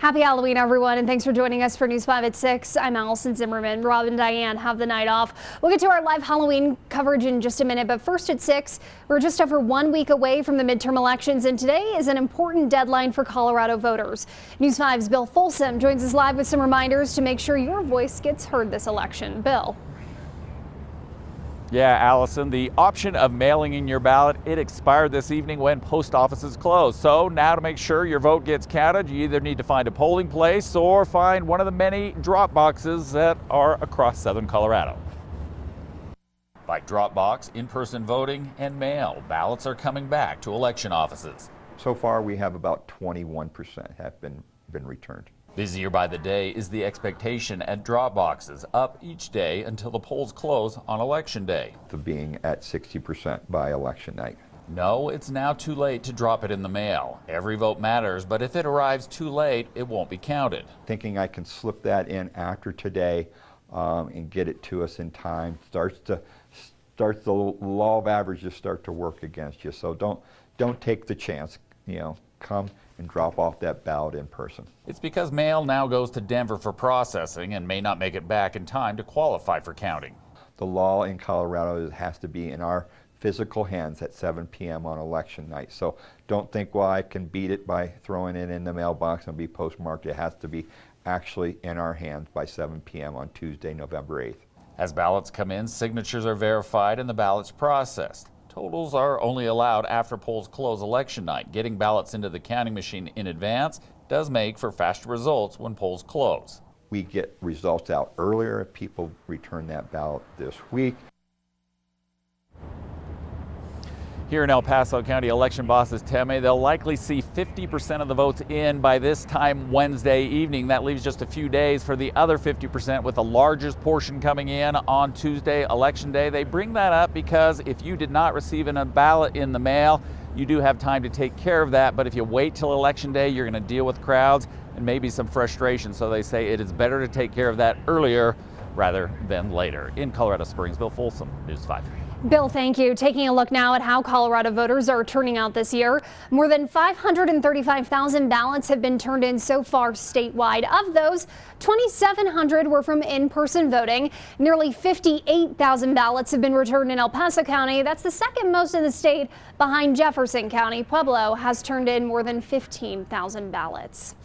Happy Halloween, everyone, and thanks for joining us for News 5 at 6. I'm Allison Zimmerman. Rob and Diane have the night off. We'll get to our live Halloween coverage in just a minute, but first at 6, we're just over 1 week away from the midterm elections, and today is an important deadline for Colorado voters. News 5's Bill Folsom joins us live with some reminders to make sure your voice gets heard this election. Bill. Yeah, Allison, the option of mailing in your ballot, it expired this evening when post offices closed. So now to make sure your vote gets counted, you either need to find a polling place or find one of the many drop boxes that are across southern Colorado. Like drop box, in-person voting, and mail, ballots are coming back to election offices. So far, we have about 21% have been returned. Busier by the day is the expectation at drop boxes, up each day until the polls close on election day. To being at 60% by election night. No, it's now too late to drop it in the mail. Every vote matters, but if it arrives too late, it won't be counted. Thinking I can slip that in after today and get it to us in time starts the law of averages start to work against you. So don't take the chance. Come and drop off that ballot in person. It's because mail now goes to Denver for processing and may not make it back in time to qualify for counting. The law in Colorado has to be in our physical hands at 7 p.m. on election night. So don't think, well, I can beat it by throwing it in the mailbox and be postmarked. It has to be actually in our hands by 7 p.m. on Tuesday, November 8th. As ballots come in, signatures are verified and the ballots processed. Totals are only allowed after polls close election night. Getting ballots into the counting machine in advance does make for faster results when polls close. We get results out earlier if people return that ballot this week. Here in El Paso County election bosses tell me they'll likely see 50% of the votes in by this time Wednesday evening. That leaves just a few days for the other 50%, with the largest portion coming in on Tuesday, election day. They bring that up because if you did not receive a ballot in the mail, you do have time to take care of that. But if you wait till election day, you're going to deal with crowds and maybe some frustration. So they say it is better to take care of that earlier rather than later. In Colorado Springs, Bill Folsom, News 5. Bill, thank you. Taking a look now at how Colorado voters are turning out this year. More than 535,000 ballots have been turned in so far statewide. Of those, 2,700 were from in-person voting. Nearly 58,000 ballots have been returned in El Paso County. That's the second most in the state, behind Jefferson County. Pueblo has turned in more than 15,000 ballots.